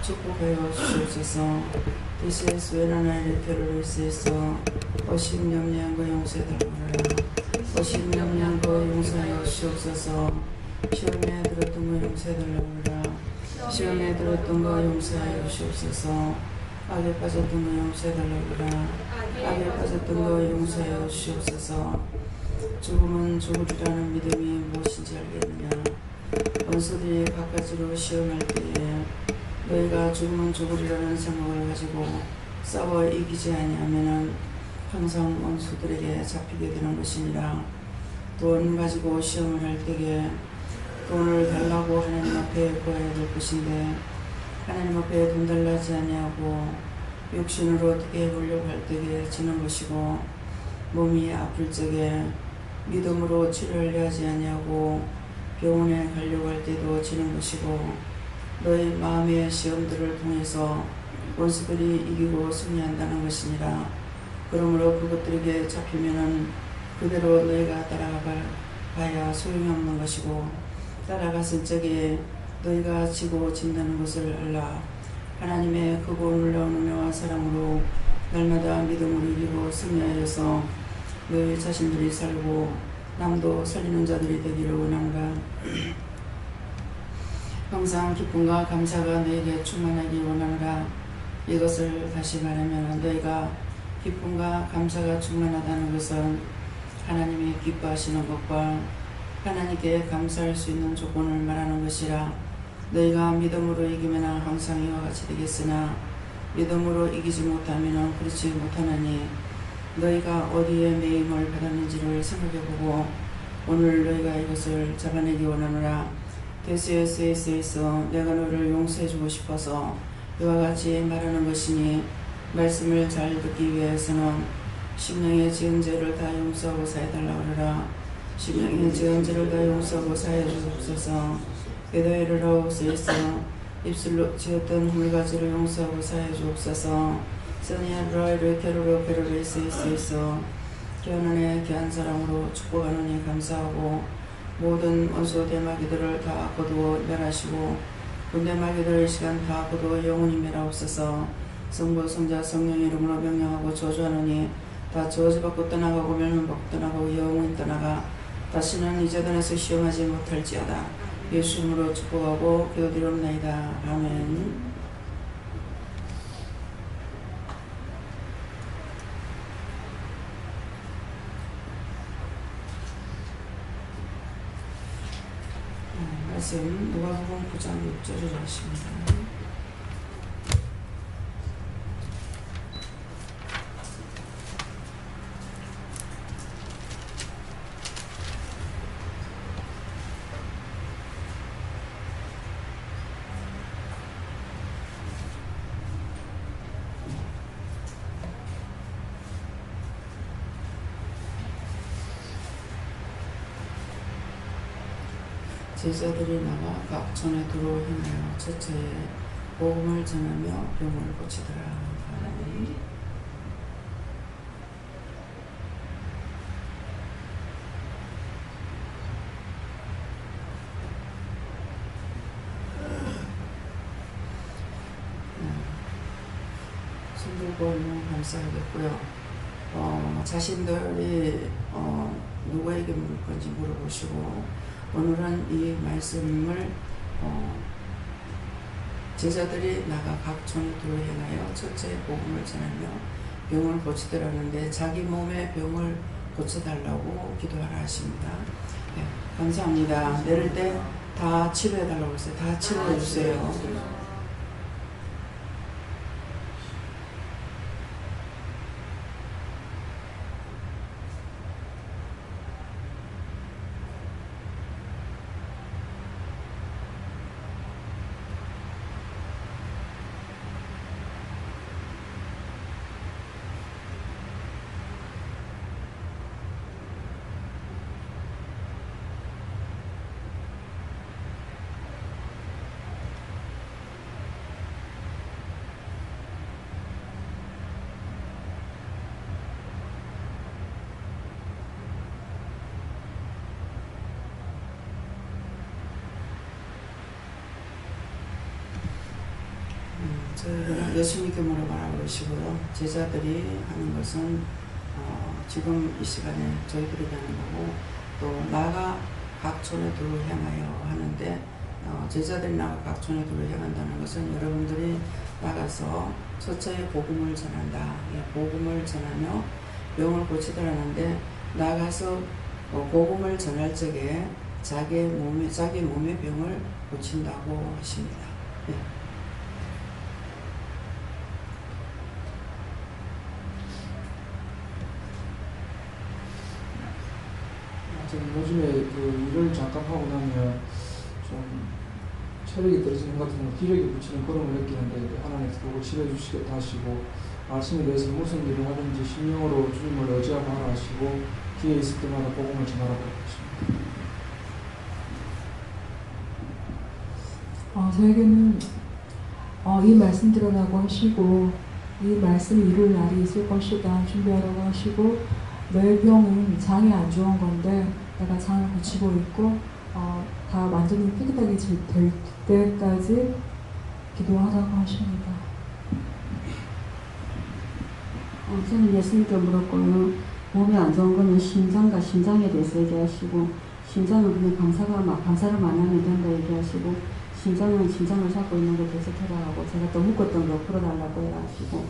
축복하여 주시옵소서. DCS 외나나의 테러리스에서 어심염려한거 용서해달라라. 어심염려한거 용서하여 주시옵소서. 시험에 들었던 거 용서해달라라. 시험에 들었던 거 용서하여 주시옵소서. 악에 빠졌던 거 용서해달라라. 악에 빠졌던 거 용서하여 주시옵소서. 죽음은 죽으리라는 믿음이 무엇인지 알겠느냐. 원수들이 바깥으로 시험할 때에 너희가 죽으면 죽으리라는 생각을 가지고 싸워 이기지 아니하면은 항상 원수들에게 잡히게 되는 것이니라. 돈 가지고 시험을 할 때에 돈을 달라고 하나님 앞에 구해야 될 것인데 하나님 앞에 돈 달라지 아니하고 육신으로 어떻게 해보려고 할 때에 지는 것이고, 몸이 아플 적에 믿음으로 치료를 하지 아니하고 병원에 가려고 할 때도 지는 것이고, 너희 마음의 시험들을 통해서 원수들이 이기고 승리한다는 것이니라. 그러므로 그것들에게 잡히면은 그대로 너희가 따라가야 소용이 없는 것이고, 따라갔을 적에 너희가 지고 진다는 것을 알라. 하나님의 크고 놀라운 은혜와 사랑으로 날마다 믿음으로 이기고 승리하여서 너희 자신들이 살고 남도 살리는 자들이 되기를 원한다. 항상 기쁨과 감사가 너에게 충만하기 원하노라. 이것을 다시 말하면 너희가 기쁨과 감사가 충만하다는 것은 하나님이 기뻐하시는 것과 하나님께 감사할 수 있는 조건을 말하는 것이라. 너희가 믿음으로 이기면 항상 이와 같이 되겠으나 믿음으로 이기지 못하면 그렇지 못하나니, 너희가 어디에 매임을 받았는지를 생각해보고 오늘 너희가 이것을 잡아내기 원하노라. 데스에스에서 내가 너를 용서해주고 싶어서 이와 같이 말하는 것이니, 말씀을 잘 듣기 위해서는 심령의 지은 죄를 다 용서하고 사해달라고 하라. 심령의 지은 죄를 다 용서하고 사해 주옵소서. 베다에르라고 쓰여서 입술로 지었던 물가지를 용서하고 사해 주옵소서. 서니아브라이를 테로로 베르레스에 쓰여서 견안에 귀한 사랑으로 축복하노니 감사하고, 모든 원수 대마귀들을 다 거두어 멸하시고 군대마귀들의 시간 다 거두어 영원히 멸하옵소서. 성부 성자 성령의 이름으로 명령하고 저주하노니 다 저주받고 떠나가고 멸망받고 떠나가고 영원히 떠나가 다시는 이 재단에서 시험하지 못할지어다. 예수 이름으로 축복하고 기도드리옵나이다. 아멘. 말씀 누가복음 9장 6절을 하십니다. 제자들이 나가 각 전에 도로 행하여 첫째에 복음을 전하며 병을 고치더라. 아멘. 순들보는 감사하겠고요. 자신들이 누구에게 물을 건지 물어보시고, 오늘은 이 말씀을 제자들이 나가 각 전에 도로 행하여 첫째 복음을 전하며 병을 고치더라는데, 자기 몸의 병을 고쳐달라고 기도하라 하십니다. 네, 감사합니다. 내릴 때 다 치료해달라고 했어요. 다 치료해주세요. 저희는 예수님께 물어봐라 그러시고요. 제자들이 하는 것은 지금 이 시간에 저희들이 하는 거고, 또 나가 각 촌에 두루 향하여 하는데, 제자들이 나가 각 촌에 두루 향한다는 것은 여러분들이 나가서 첫째 복음을 전한다. 복음을 전하며 병을 고치더라는데, 나가서 복음을 전할 적에 자기 몸의 병을 고친다고 하십니다. 네. 요즘에 그 일을 잠깐 하고 나면 좀 체력이 떨어지는 것 같은 기력이 붙이는 그런 걸 느끼는데, 하나님께서 그걸 치료해 주시겠다 하시고, 말씀에 대해서 무슨 일을 하든지 심령으로 주님을 의지하고 하라 하시고, 기회 있을 때마다 복음을 전하라고 하십니다. 저에게는 이 말씀 들으라고 하시고, 이 말씀이 이룰 날이 있을 것이다 준비하라고 하시고, 내 병은 장이 안 좋은 건데 내가 장을 고치고 있고 다 완전히 깨끗하게 될 때까지 기도하라고 하십니다. 저는 예수님께 물었고요. 몸이 안 좋은 거는 심장과 심장에 대해서 얘기하시고, 심장은 그냥 감사를 많이 하면 된다 얘기하시고, 심장은 심장을 잡고 있는 거 계속해라 하고, 제가 또 묶었던 거 풀어달라고 해라 하시고,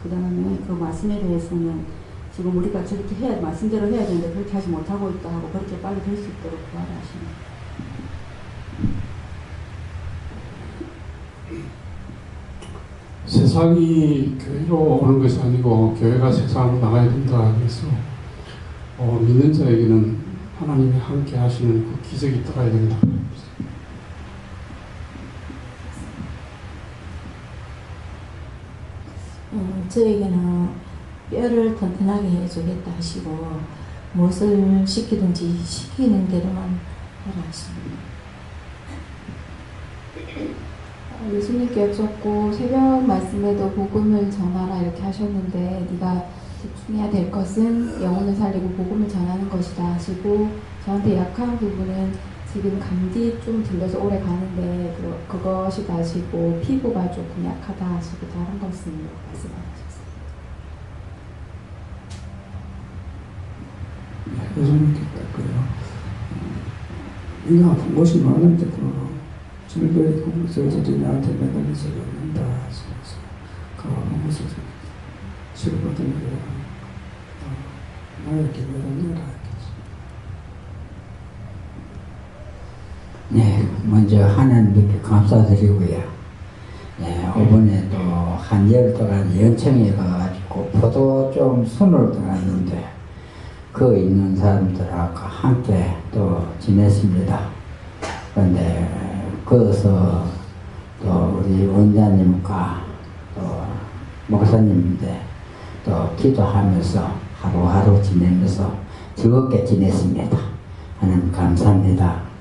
그 다음에 그 말씀에 대해서는 지금 우리가 저렇게 말씀대로 해야 되는데 그렇게 하지 못하고 있다 하고, 그렇게 빨리 될 수 있도록 구하라 하십니다. 세상이 교회로 오는 것이 아니고 교회가 세상으로 나가야 된다. 그래서 믿는 자에게는 하나님이 함께 하시는 그 기적이 떠나야 된다. 저에게는 뼈를 튼튼하게 해주겠다 하시고, 무엇을 시키든지 시키는 대로만 하라 하십니다. 예수님께 여쭙고, 새벽 말씀에도 복음을 전하라 이렇게 하셨는데, 네가 집중해야 될 것은 영혼을 살리고 복음을 전하는 것이다 하시고, 저한테 약한 부분은 지금 감기 좀 들려서 오래 가는데 그것이다 하시고, 피부가 조금 약하다 하시고, 다른 것은 말씀하셨습니다. 예수님께 그랬고요. 네가 아픈 곳이 많은데 절벽이 공격들이 나한테 매달려서 죽는다 하시면서 그 아픈 곳을 치료받은 거야. 나의 기회를 내라 했겠지. 네, 먼저 하나님께 감사드리고요. 네, 이번에도 한 열 동안 연청에 가가지고 포도 좀 순을 떠났는데, 그 있는 사람들하고 함께 또 지냈습니다. 그런데 거기서 또 우리 원장님과 또 목사님인데 또 기도하면서 하루하루 지내면서 즐겁게 지냈습니다. 하나님 감사합니다.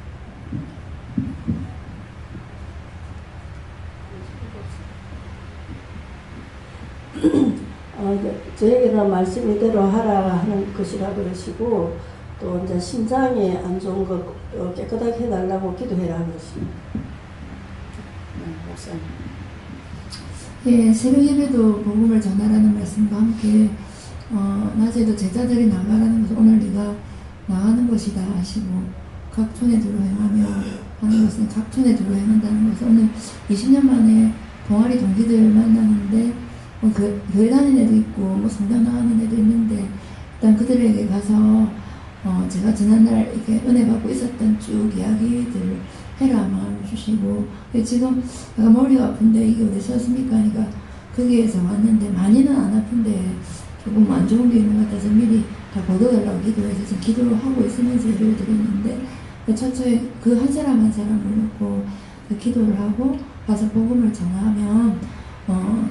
저에게는 말씀 이대로 하라 하는 것이라 그러시고, 또 이제 심장이 안 좋은 거 깨끗하게 해달라고 기도해라 그러십니다. 목사님. 예, 새벽 예배도 복음을 전하라는 말씀과 함께 낮에도 제자들이 나가라는 것을 오늘 네가 나가는 것이다 하시고, 각 촌에 두루 행하며 하는 것은 각 촌에 두루 행한다는 것을 오늘 20년 만에 동아리 동기들 만나는데, 교회 다니는 애도 있고 성당 나가는 애도 있는데, 일단 그들에게 가서 제가 지난날 이렇게 은혜 받고 있었던 쭉 이야기들을 해라 마음을 주시고, 지금 내가 머리가 아픈데 이게 어디서 왔습니까 하니까 거기에서 왔는데, 많이는 안 아픈데 조금 안 좋은 게 있는 것 같아서 미리 다 보도달라고 기도해서 지금 기도를 하고 있으면서 예를 드렸는데, 처처에 그 한 사람 한 사람을 놓고 그 기도를 하고 가서 복음을 전하면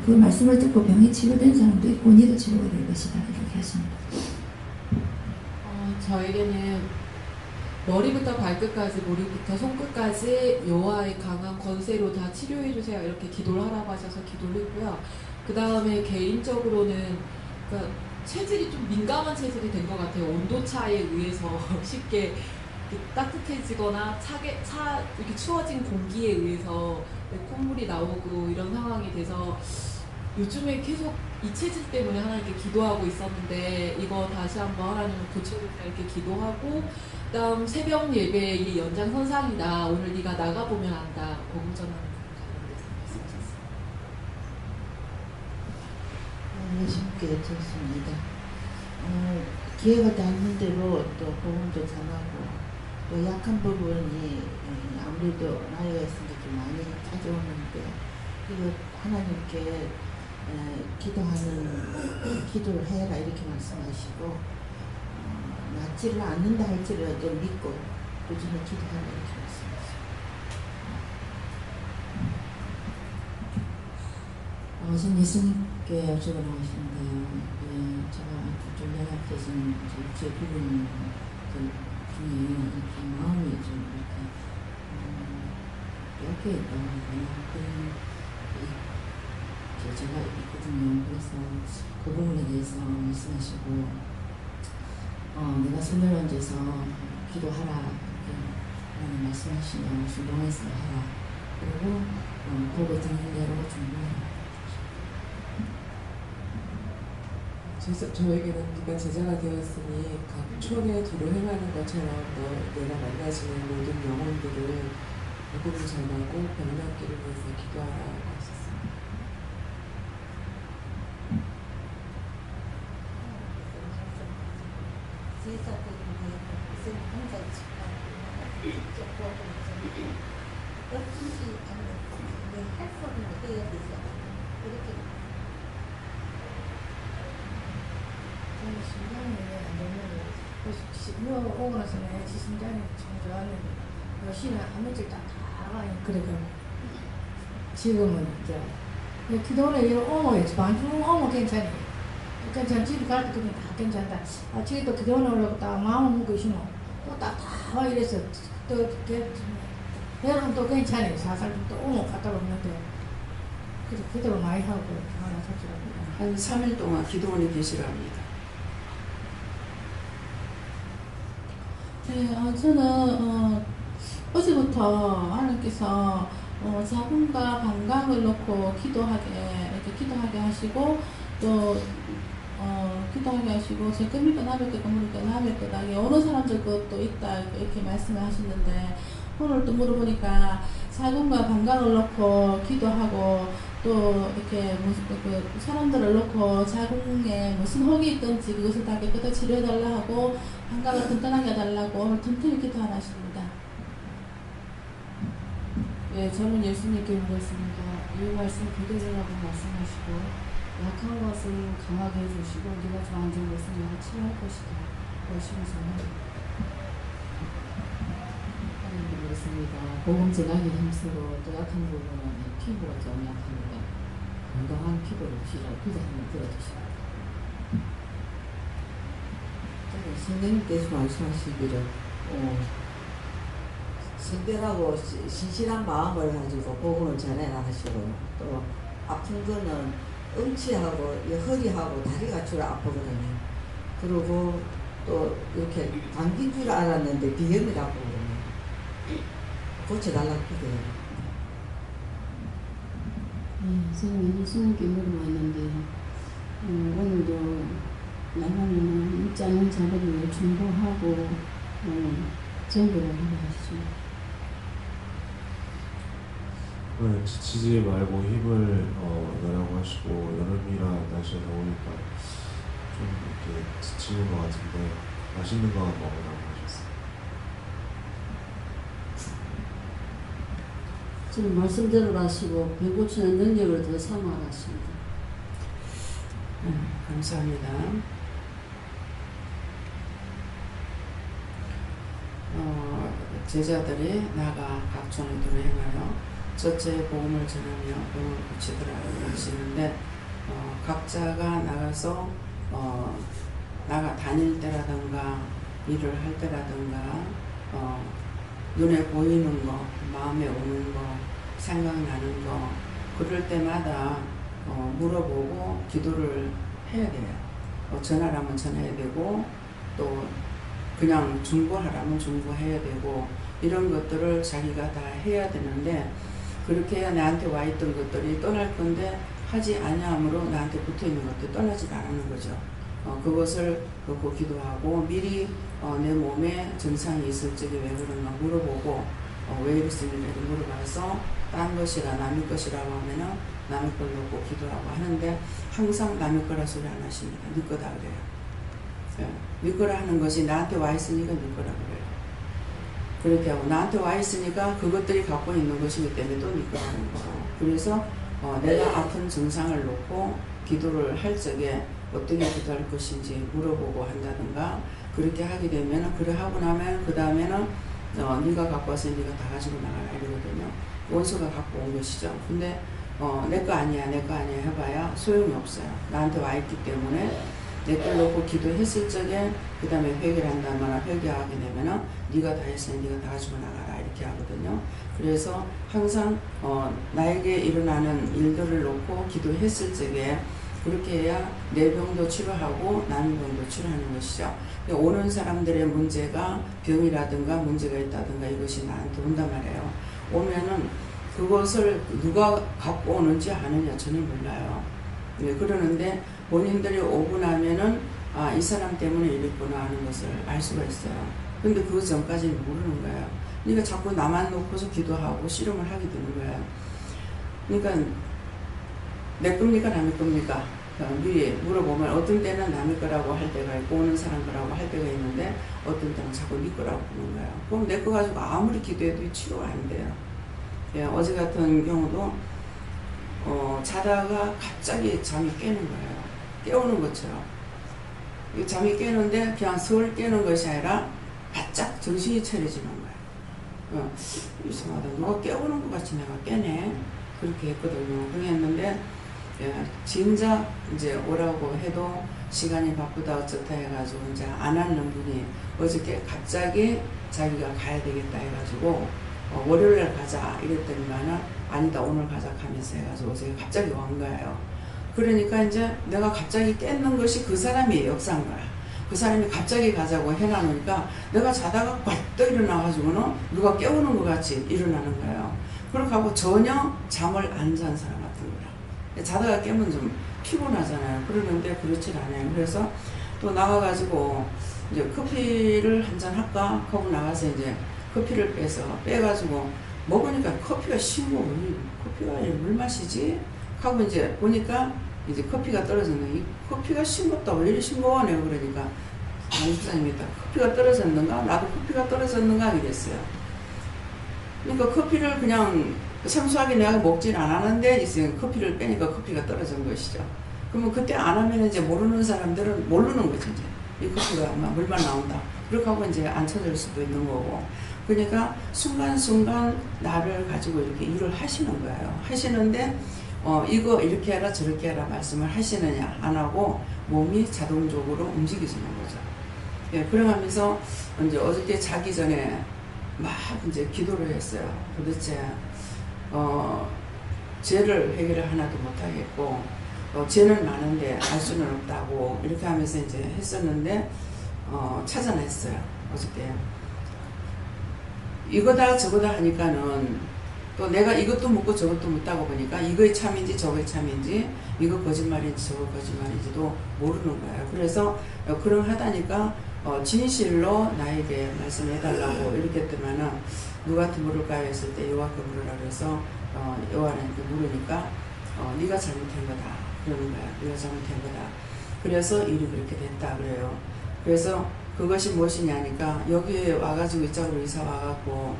그 말씀을 듣고 병이 치료된 사람도 있고 니도 치료가 될 것이다 이렇게 하십니다. 저에게는 머리부터 발끝까지, 머리부터 손끝까지 여호와의 강한 권세로 다 치료해 주세요 이렇게 기도를 하라고 하셔서 기도를 했고요. 그 다음에 개인적으로는 그러니까 체질이 좀 민감한 체질이 된 것 같아요. 온도 차에 의해서 쉽게 따뜻해지거나 이렇게 추워진 공기에 의해서 콧물이 나오고 이런 상황이 돼서 요즘에 계속 이 체질 때문에 하나님께 기도하고 있었는데 이거 다시 한번 하나님을 고쳐주세요 이렇게 기도하고 그다음 새벽 예배의 연장선상이다. 오늘 네가 나가보면 안다. 복음 전하는 관련돼서 말씀하셨어요. 예수님께 좋습니다. 기회가 닿는 대로 또 복음도 전하고 또 약한 부분이 아무래도 나이가 있으니까 좀 많이 찾아오는데 이거 하나님께 기도를 해라 이렇게 말씀하시고 낫지를 않는다 할지라도 믿고 꾸준히 기도하라 이렇게 말씀하시고 지금 예수님께 여쭤보러 하시는데요. 제가 좀 연락되신 제 부분 중에 이렇게 마음이 좀 이렇게 엮여 있다고 하나요? 제가 있거든요. 그래서 그 부분에 대해서 말씀하시고 내가 손을 얹어서 기도하라 이렇게 말씀하시면 순종해서 하라. 그리고 보고 듣는 대로 준비하라. 저에게는 네가 제자가 되었으니 각 촌에 두루 행하는 것처럼 내가 만나지는 모든 영혼들을 복음을 전하고 병낫기를 위해서 기도하라 하셨습니다. 제자들이 무슨 항상 직접 열심히 할 수는 해야 되죠. 이렇게 저는 심장이 안 되면 오고 나서는 제 심장이 참 좋았는데 요시는 한 며칠 다 그래가 지금은 이제 기도를 이런 오모였지 반중 오모 괜찮아요. 괜찮아 집에 갈 때 그냥 다 괜찮다. 아침에 또 기도를 하려고 딱 마음을 먹고 있으면 또딱 이래서 또 배는 또 괜찮아요. 사실 또 오모 갔다 오는데 그래서 기도를 많이 하고 하나 찾더라고요. 한 3일 동안 기도원에 계시랍니다. 네, 저는 어제부터 하나님께서 자궁과 방광을 놓고 기도하게 하시고 또 기도하게 하시고 제 금일까 나쁠까 물을까 나쁠까 어느 사람들 것도 있다 이렇게 말씀을 하시는데 오늘 또 물어보니까 자궁과 방광을 놓고 기도하고 또 이렇게 사람들을 놓고 자궁에 무슨 혹이 있든지 그것을 다 깨끗하게 치료해달라 하고 방광을 튼튼하게 해달라고 오늘 튼튼히 기도하라 하십니다. 예, 저는 예수님께 물었습니다. 이 말씀 그대로라고 말씀하시고 약한 것은 강하게 해주시고 네가 좋아하는 것은 내가 치료할 것이다. 그러시면서 하나님 그렇습니다. 복음 전하기 힘쓰고 또 약한 부분은 피부가 좀 약하니까 건강한 피부를 한번 들어주시고 선생님께서 말씀하시기를 신별하고 신실한 마음을 가지고 복음을 전해라 하시고 또 아픈 거는 음치하고 허리하고 다리가 주로 아프거든요. 그리고 또 이렇게 감긴 줄 알았는데 비염이라고 그러네요. 고쳐달라고 기도해요. 네, 저는 예수님께 물어봤는데 오늘도 나가면 잊지 않은 자들을 중보하고 전부를 하시죠. 지치지 말고 힘을 내라고 하시고 여름이라 날씨가 더우니까 좀 이렇게 지치는 것 같은데 맛있는 거 먹으라고 하셨어요. 지금 말씀대로 하시고 배고치는 능력을 더 삼아라 하십니다. 감사합니다. 제자들이 나가 각종의 도를 행하여 첫째 복음을 전하며 병을 고치더라고 하시는데 각자가 나가서 나가 다닐 때라든가 일을 할 때라든가 눈에 보이는 거, 마음에 오는 거, 생각나는 거 그럴 때마다 물어보고 기도를 해야 돼요. 전하라면 전해야 되고 또 그냥 중보하라면 중보해야 되고 이런 것들을 자기가 다 해야 되는데 그렇게 해야 나한테 와 있던 것들이 떠날 건데 하지 아니함으로 나한테 붙어 있는 것도 떠나지 않는 거죠. 그것을 놓고 기도하고 미리 내 몸에 증상이 있을 적에 왜 그런가 물어보고 왜 이렇습니까 물어봐서 딴 것이라 남의 것이라고 하면은 남의 걸 놓고 기도하고 하는데 항상 남의 거라 소리 안 하십니다. 네 거다 그래요. 네 거라 하는 것이 나한테 와 있으니까 네 거라 그래요. 그렇게 하고 나한테 와 있으니까 그것들이 갖고 있는 것이기 때문에 또 네 거라는 거고. 그래서 내가 아픈 증상을 놓고 기도를 할 적에 어떻게 기도할 것인지 물어보고 한다든가 그렇게 하게 되면 그래 하고 나면 그 다음에는 네가 갖고 와서 네가 다 가지고 나가라 이러거든요. 원수가 갖고 온 것이죠. 근데 내 거 아니야 내 거 아니야 해봐야 소용이 없어요. 나한테 와 있기 때문에 내 걸 놓고 기도했을 적에 그 다음에 회개를 한다거나 회개하게 되면은 네가 다 했으니 네가 다 가지고 나가라 이렇게 하거든요. 그래서 항상 나에게 일어나는 일들을 놓고 기도했을 적에 그렇게 해야 내 병도 치료하고 남의 병도 치료하는 것이죠. 오는 사람들의 문제가 병이라든가 문제가 있다든가 이것이 나한테 온단 말이에요. 오면은 그것을 누가 갖고 오는지 아느냐 저는 몰라요. 그러는데 본인들이 오고 나면은 이 사람 때문에 이랬구나 하는 것을 알 수가 있어요. 근데 그 전까지는 모르는 거예요. 그러니까 자꾸 나만 놓고서 기도하고 씨름을 하게 되는 거예요. 그러니까 내 겁니까 남의 겁니까? 미리 물어보면 어떤 때는 남의 거라고 할 때가 있고 오는 사람 거라고 할 때가 있는데 어떤 때는 자꾸 네 거라고 부르는 거예요. 그럼 내 거 가지고 아무리 기도해도 치료가 안 돼요. 예, 어제 같은 경우도 자다가 갑자기 잠이 깨는 거예요. 깨우는 것처럼. 잠이 깨는데 그냥 서울 깨는 것이 아니라 바짝 정신이 차려지는 거예요. 이상하다. 누가 깨우는 것 같이 내가 깨네. 그렇게 했거든요. 그렇게 했는데 진작 이제 오라고 해도 시간이 바쁘다 어쩌다 해가지고 이제 안 하는 분이 어저께 갑자기 자기가 가야 되겠다 해가지고 월요일날 가자 이랬더니만은 아니다 오늘 가자 하면서 해가지고 어제 갑자기 온 거예요. 그러니까 이제 내가 갑자기 깼는 것이 그 사람이 역사인 거야. 그 사람이 갑자기 가자고 해놔놓으니까 내가 자다가 벌떡 일어나가지고는 누가 깨우는 것 같이 일어나는 거예요. 그렇게 하고 전혀 잠을 안 잔 사람 같은 거야. 자다가 깨면 좀 피곤하잖아요. 그러는데 그렇지 않아요. 그래서 또 나가가지고 이제 커피를 한잔 할까 하고 나가서 이제 커피를 빼가지고 먹으니까 커피가 싱거워. 커피가 물 마시지? 하고 이제 보니까 이제 커피가 떨어졌는데 이 커피가 싱겁다. 왜 이리 싱거워? 내가 그러니까 안수사님이 커피가 떨어졌는가? 나도 커피가 떨어졌는가? 이랬어요. 그러니까 커피를 그냥 생소하게 내가 먹진 않았는데 이제 커피를 빼니까 커피가 떨어진 것이죠. 그러면 그때 안 하면 이제 모르는 사람들은 모르는 거죠. 이제 이 커피가 물만 나온다. 그렇게 하고 이제 안 찾을 수도 있는 거고. 그러니까 순간순간 나를 가지고 이렇게 일을 하시는 거예요. 하시는데 이거 이렇게 해라 저렇게 해라 말씀을 하시느냐 안 하고 몸이 자동적으로 움직이시는 거죠. 예, 그러면서 이제 어저께 자기 전에 막 이제 기도를 했어요. 도대체 죄를 해결을 하나도 못하겠고 죄는 많은데 알 수는 없다고 이렇게 하면서 이제 했었는데 찾아냈어요. 어저께 이거다 저거다 하니까는 또 내가 이것도 묻고 저것도 묻다고 보니까 이거의 참인지 저거의 참인지 이거 거짓말인지 저거 거짓말인지도 모르는 거예요. 그래서 그런 하다니까 진실로 나에게 말씀해달라고 이렇게 했더만은 누구한테 물을까요 했을 때 여호와께 물으라 그래서 여호와한테 물으니까 네가 잘못한 거다 그러는 거야. 네가 잘못한 거다. 그래서 일이 그렇게 됐다 그래요. 그래서 그것이 무엇이냐니까 여기에 와가지고 이쪽으로 이사 와갖고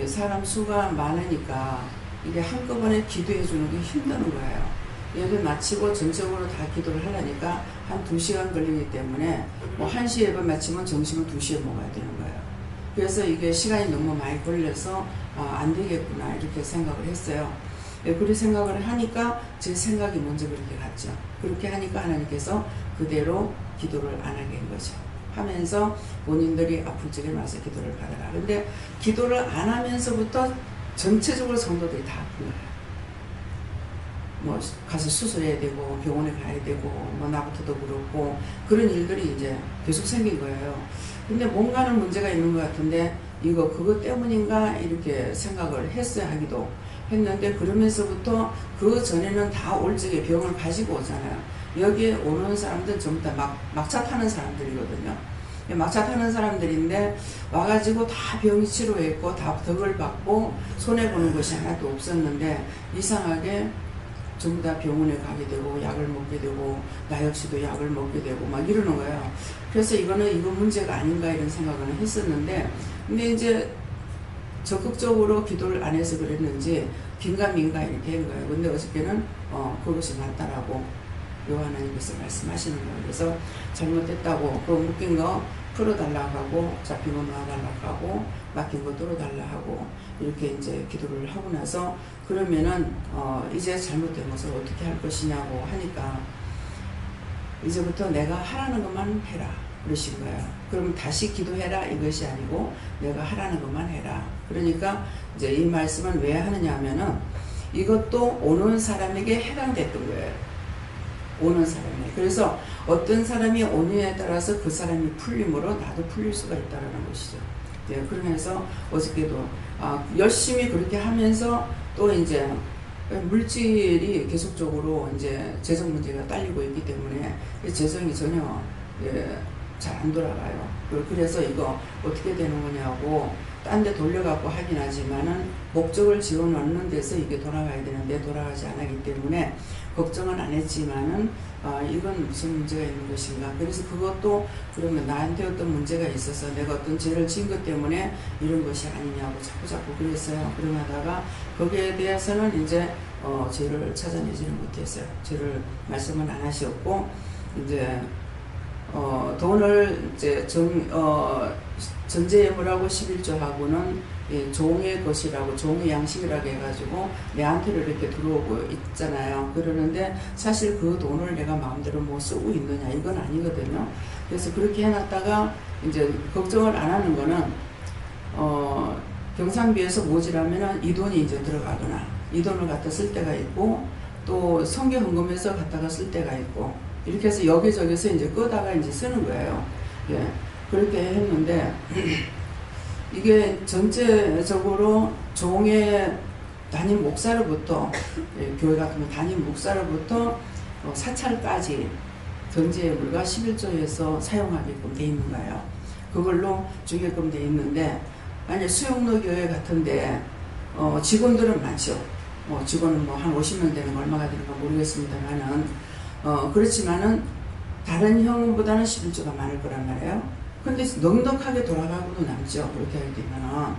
사람 수가 많으니까 이게 한꺼번에 기도해 주는 게 힘드는 거예요. 예배 마치고 전적으로 다 기도를 하려니까 한 2시간 걸리기 때문에 뭐 1시에 예배 마치면 점심은 2시에 먹어야 되는 거예요. 그래서 이게 시간이 너무 많이 걸려서 안 되겠구나 이렇게 생각을 했어요. 그렇게 생각을 하니까 제 생각이 먼저 그렇게 갔죠. 그렇게 하니까 하나님께서 그대로 기도를 안 하게 한 거죠. 하면서 본인들이 아플 적에 와서 기도를 받아라. 근데 기도를 안 하면서부터 전체적으로 성도들이 다 아픈 거예요. 뭐 가서 수술해야 되고 병원에 가야 되고 뭐 나부터도 그렇고 그런 일들이 이제 계속 생긴 거예요. 근데 뭔가는 문제가 있는 것 같은데 이거 그것 때문인가 이렇게 생각을 했어야 했는데 그러면서부터 그 전에는 다 올적의 병을 가지고 오잖아요. 여기에 오는 사람들은 전부 다 막차 타는 사람들이거든요. 막차 타는 사람들인데 와가지고 다 병이 치료했고 다 덕을 받고 손해보는 것이 하나도 없었는데 이상하게 전부 다 병원에 가게 되고 약을 먹게 되고 나 역시도 약을 먹게 되고 막 이러는 거예요. 그래서 이거 문제가 아닌가 이런 생각을 했었는데 근데 이제 적극적으로 기도를 안 해서 그랬는지 긴가민가 이렇게 한 거예요. 근데 어저께는 그것이 맞다라고 여호와 하나님께서 말씀하시는 거예요. 그래서 잘못됐다고 그 묶인 거 풀어달라고 하고 잡힌 거 놔달라고 하고 맡긴 거 뚫어달라 하고 이렇게 이제 기도를 하고 나서 그러면은 이제 잘못된 것을 어떻게 할 것이냐고 하니까 이제부터 내가 하라는 것만 해라 그러신 거예요. 그럼 다시 기도해라 이것이 아니고 내가 하라는 것만 해라. 그러니까 이제 이 말씀은 왜 하느냐 하면은 이것도 오는 사람에게 해당됐던 거예요. 오는 사람이. 그래서 어떤 사람이 오느냐에 따라서 그 사람이 풀림으로 나도 풀릴 수가 있다는 것이죠. 네, 그러면서 어저께도 열심히 그렇게 하면서 또 이제 물질이 계속적으로 이제 재정 문제가 딸리고 있기 때문에 재정이 전혀 잘 안 돌아가요. 그래서 이거 어떻게 되는 거냐고 딴 데 돌려갖고 하긴 하지만은 목적을 지어 놓는 데서 이게 돌아가야 되는데 돌아가지 않았기 때문에 걱정은 안 했지만은 이건 무슨 문제가 있는 것인가. 그래서 그것도 그러면 나한테 어떤 문제가 있어서 내가 어떤 죄를 지은 것 때문에 이런 것이 아니냐고 자꾸 그랬어요. 그러다가 거기에 대해서는 이제 죄를 찾아내지는 못했어요. 죄를 말씀은 안 하셨고 이제 돈을 이제 전제예물하고 11조하고는 종의 것이라고 종의 양식이라고 해가지고 내한테로 이렇게 들어오고 있잖아요. 그러는데 사실 그 돈을 내가 마음대로 뭐 쓰고 있느냐 이건 아니거든요. 그래서 그렇게 해놨다가 이제 걱정을 안 하는 거는 경상비에서 모자라면은 이 돈이 이제 들어가거나 이 돈을 갖다 쓸 때가 있고 또 성교 헌금에서 갖다가 쓸 때가 있고 이렇게 해서 여기저기서 이제 끄다가 이제 쓰는 거예요. 예. 그렇게 했는데 이게 전체적으로 종의 담임 목사로부터 교회 같은 담임 목사로부터 사찰까지 경제예물과 11조에서 사용하게끔 돼 있는 거예요. 그걸로 주게끔 돼 있는데 만약 수용로 교회 같은데 직원들은 많죠. 직원은 뭐 한 50명 되는 거 얼마가 되는가 모르겠습니다만은 그렇지만은 다른 형보다는 11조가 많을 거란 말이에요. 근데 넉넉하게 돌아가고도 남죠. 그렇게 하게 되면은.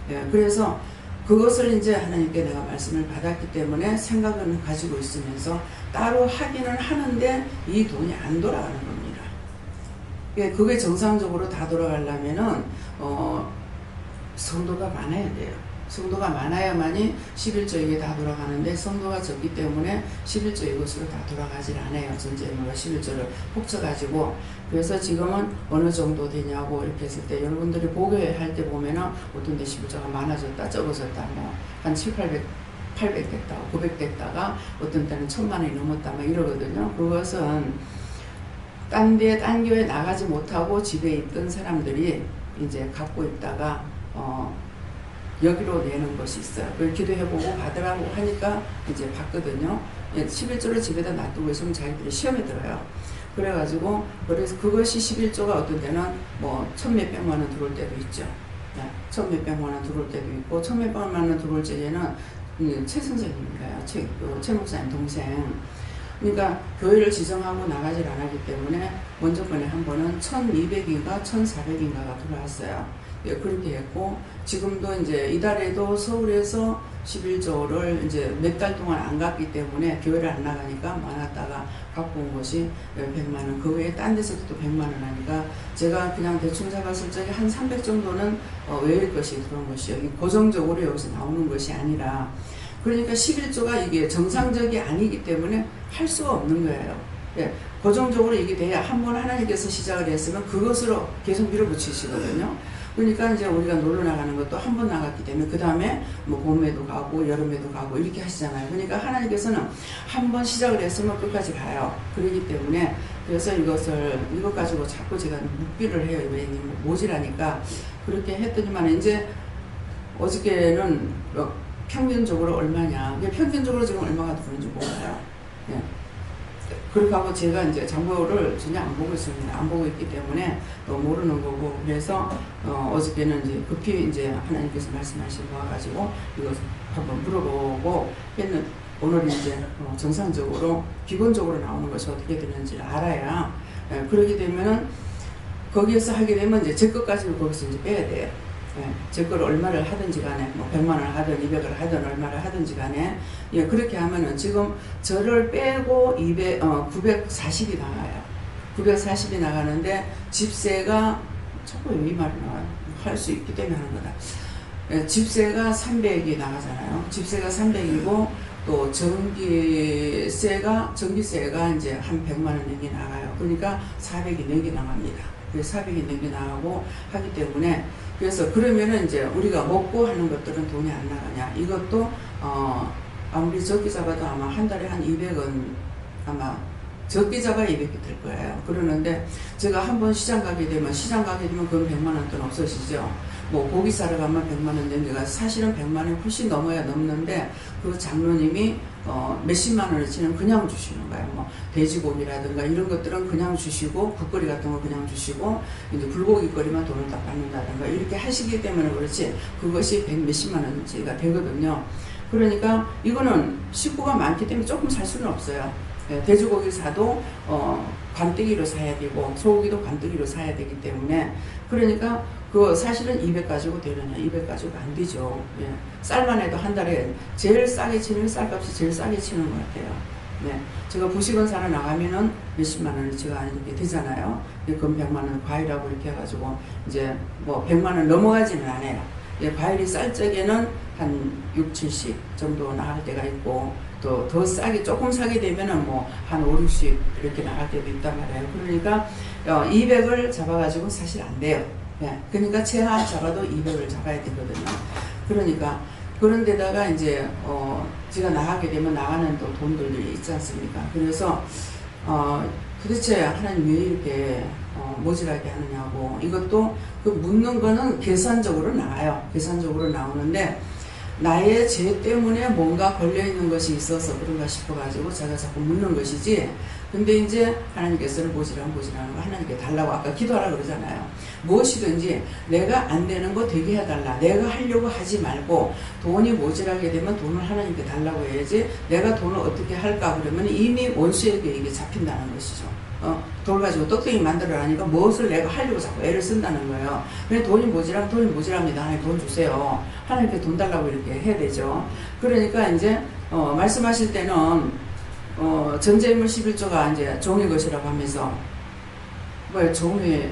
예, 그래서 그것을 이제 하나님께 내가 말씀을 받았기 때문에 생각은 가지고 있으면서 따로 하기는 하는데 이 돈이 안 돌아가는 겁니다. 예, 그게 정상적으로 다 돌아가려면은 성도가 많아야 돼요. 성도가 많아야만이 11조 이게 다 돌아가는데 성도가 적기 때문에 11조 이것으로 다 돌아가질 않아요. 전제예물과 11조를 훔쳐가지고. 그래서 지금은 어느 정도 되냐고 이렇게 했을 때 여러분들이 보고할 때 보면은 어떤 데 11조가 많아졌다 적어졌다 뭐 한 800 됐다 900 됐다가 어떤 때는 1000만원이 넘었다 막 이러거든요. 그것은 딴 교회 나가지 못하고 집에 있던 사람들이 이제 갖고 있다가 여기로 내는 것이 있어요. 그걸 기도해보고 받으라고 하니까 이제 받거든요. 11조를 집에다 놔두고 있으면 자기들이 시험에 들어요. 그래가지고 그래서 그것이 11조가 어떤 때는 뭐 1000몇백만 원 들어올 때도 있죠. 1000몇백만 원 들어올 때도 있고 1000몇백만 원 들어올 때에는 최 선생님인가요? 최 목사님 동생. 그러니까 교회를 지정하고 나가질 않았기 때문에 먼저 번에 한 번은 1200인가 1400인가가 들어왔어요. 예, 그렇게 했고 지금도 이제 이달에도 서울에서 11조를 이제 몇 달 동안 안 갔기 때문에 교회를 안 나가니까 많았다가 갖고 온 것이 100만 원. 그 외에 딴 데서도 또 100만 원 하니까 제가 그냥 대충 잡았을 적에 한 300 정도는 외일 것이 그런 것이요. 고정적으로 여기서 나오는 것이 아니라 그러니까 11조가 이게 정상적이 아니기 때문에 할 수가 없는 거예요. 예, 고정적으로 이게 돼야 한번 하나님께서 시작을 했으면 그것으로 계속 밀어붙이시거든요. 그러니까 이제 우리가 놀러 나가는 것도 한 번 나갔기 때문에 그 다음에 뭐 봄에도 가고 여름에도 가고 이렇게 하시잖아요. 그러니까 하나님께서는 한 번 시작을 했으면 끝까지 가요. 그렇기 때문에 그래서 이것 가지고 자꾸 제가 묵비를 해요. 왜 모질하니까 그렇게 했더니만 이제 어저께는 평균적으로 얼마냐. 평균적으로 지금 얼마가 들어오는지 몰라요. 예. 그렇게 하고 제가 이제 장부를 전혀 안 보고 있습니다. 안 보고 있기 때문에 또 모르는 거고, 그래서 어저께는 이제 급히 이제 하나님께서 말씀하시고 와가지고 이거 한번 물어보고 했는, 오늘 이제 정상적으로 기본적으로 나오는 것이 어떻게 되는지를 알아야, 예, 그러게 되면은 거기에서 하게 되면 이제 제 것까지는 거기서 이제 빼야 돼요. 예, 제 거를 얼마를 하든지 간에, 뭐 100만 원을 하든 200을 하든 얼마를 하든지 간에, 예, 그렇게 하면은 지금 저를 빼고 940이 나가요. 940이 나가는데 집세가, 자꾸 이 말이 나와요. 할 수 있기 때문에 하는 거다. 예, 집세가 300이 나가잖아요. 집세가 300이고, 또 전기세가 이제 한 100만 원 넘게 나가요. 그러니까 400이 넘게 나갑니다. 그래서 400이 넘게 나가고 하기 때문에, 그래서 그러면은 이제 우리가 먹고 하는 것들은 돈이 안 나가냐. 이것도 아무리 적게 잡아도 아마 한 달에 한 200원, 아마 적게 잡아야 200이 될 거예요. 그러는데 제가 한번 시장 가게 되면 그건 100만 원 돈 없어지죠. 뭐 고기 사러 가면 100만 원 넘겨가, 사실은 100만 원이 훨씬 넘어야 넘는데, 그 장로님이 몇십만 원어치는 그냥 주시는 거예요. 뭐 돼지고기라든가 이런 것들은 그냥 주시고, 국거리 같은 거 그냥 주시고, 이제 불고기거리만 돈을 딱 받는다든가 이렇게 하시기 때문에 그렇지, 그것이 100 몇십만 원치가 되거든요. 그러니까 이거는 식구가 많기 때문에 조금 살 수는 없어요. 예, 돼지고기 사도 관뜨기로 사야 되고, 소고기도 관뜨기로 사야 되기 때문에, 그러니까 그 사실은 200 가지고 되느냐, 200 가지고 안 되죠. 예. 쌀만 해도 한 달에 제일 싸게 치는, 쌀값이 제일 싸게 치는 것 같아요. 네. 제가 부식원 사러 나가면은 몇십만 원이 제가 이렇게 되잖아요. 그럼 100만 원 과일하고 이렇게 해가지고 이제 뭐 100만 원 넘어가지는 않아요. 예, 과일이 쌀 적에는 한 6, 70 정도 나갈 때가 있고, 또 더 싸게, 조금 사게 되면은 뭐 한 5, 60 이렇게 나갈 때도 있단 말이에요. 그러니까 200을 잡아가지고 사실 안 돼요. 예, 그러니까 최하 잡아도 200을 잡아야 되거든요. 그러니까 그런 데다가 이제 제가 나가게 되면 나가는 또 돈들이 있지 않습니까? 그래서 도대체 하나님 왜 이렇게 모질하게 하느냐고, 이것도 그 묻는 거는 계산적으로 나와요. 계산적으로 나오는데, 나의 죄 때문에 뭔가 걸려있는 것이 있어서 그런가 싶어가지고 제가 자꾸 묻는 것이지, 근데 이제 하나님께서는 모질하는 거 하나님께 달라고 아까 기도하라고 그러잖아요. 무엇이든지 내가 안 되는 거 되게 해달라. 내가 하려고 하지 말고, 돈이 모질하게 되면 돈을 하나님께 달라고 해야지, 내가 돈을 어떻게 할까 그러면 이미 원수에게 이게 잡힌다는 것이죠. 돌 가지고 떡떡이 만들어라니까 무엇을 내가 하려고 자꾸 애를 쓴다는 거예요. 그냥 돈이 모질합니다. 하나님 돈 주세요. 하나님께 돈 달라고 이렇게 해야 되죠. 그러니까 이제 말씀하실 때는 전제인물 11조가 이제 종의 것이라고 하면서, 왜 종이,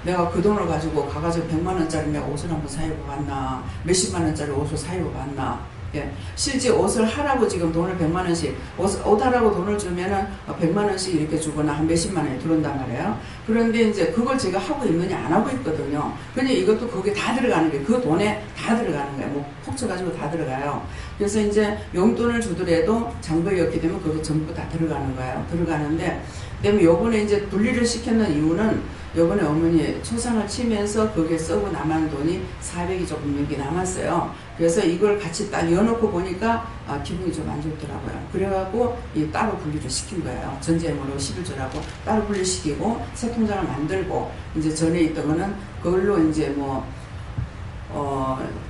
내가 그 돈을 가지고 가가지고 100만 원짜리 내가 옷을 한번 사입어 봤나, 몇십만 원짜리 옷을 사입어 봤나. 예, 실제 옷을 하라고 지금 돈을 100만 원씩, 옷 하라고 돈을 주면은 100만 원씩 이렇게 주거나 한 몇십만 원이 들어온단 말이에요. 그런데 이제 그걸 제가 하고 있느냐 안 하고 있거든요. 그냥 이것도 거기에 다 들어가는 거예요. 그 돈에 다 들어가는 거예요. 뭐 폭쳐가지고 다 들어가요. 그래서 이제 용돈을 주더라도 장부였기 때문에 그게 전부 다 들어가는 거예요. 들어가는데, 그다음에 요번에 이제 분리를 시켰는 이유는, 요번에 어머니 초상을 치면서 거기에 쓰고 남은 돈이 400이 조금 넘게 남았어요. 그래서 이걸 같이 딱 이어놓고 보니까 기분이 좀 안 좋더라고요. 그래갖고 따로 분리를 시킨 거예요. 전제물로 11조라고 따로 분리시키고 새 통장을 만들고, 이제 전에 있던 거는 그걸로 이제 뭐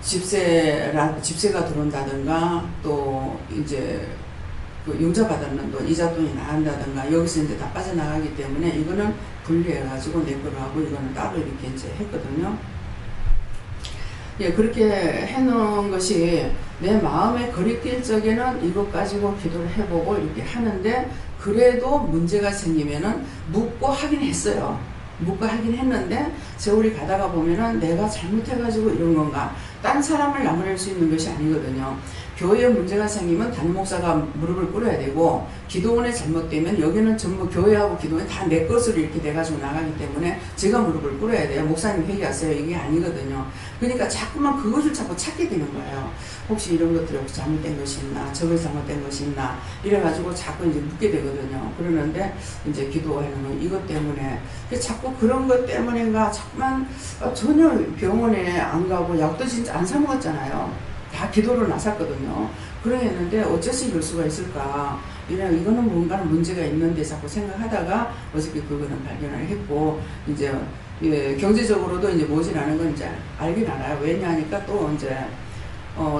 집세가 들어온다든가, 또 이제 그 융자 받았는 돈, 이자 돈이 나간다든가, 여기서 이제 다 빠져나가기 때문에 이거는 분리해가지고 내 거로 하고 이거는 따로 이렇게 이제 했거든요. 예, 그렇게 해놓은 것이 내 마음에 거리낄 적에는 이것 가지고 기도를 해보고 이렇게 하는데, 그래도 문제가 생기면은 묻고 하긴 했어요. 묻고 하긴 했는데, 세월이 가다가 보면은 내가 잘못해가지고 이런 건가, 딴 사람을 나무랄 수 있는 것이 아니거든요. 교회에 문제가 생기면 담임 목사가 무릎을 꿇어야 되고, 기도원에 잘못되면 여기는 전부 교회하고 기도원이 다 내 것으로 이렇게 돼가지고 나가기 때문에 제가 무릎을 꿇어야 돼요. 목사님 회개하세요. 이게 아니거든요. 그러니까 자꾸만 그것을 자꾸 찾게 되는 거예요. 혹시 이런 것들이 혹시 잘못된 것이 있나, 저것이 잘못된 것이 있나, 이래가지고 자꾸 이제 묻게 되거든요. 그러는데 이제 기도하는 건 이것 때문에, 자꾸 그런 것 때문인가 자꾸만 전혀 병원에 안 가고 약도 진짜 안 사 먹었잖아요. 다 기도를 나섰거든요. 그러했는데 어째서 이럴 수가 있을까? 이거는 뭔가는 문제가 있는데 자꾸 생각하다가 어저께 그거는 발견을 했고, 이제 경제적으로도 이제 모자라는 건 이제 알긴 알아요. 왜냐하니까 또 이제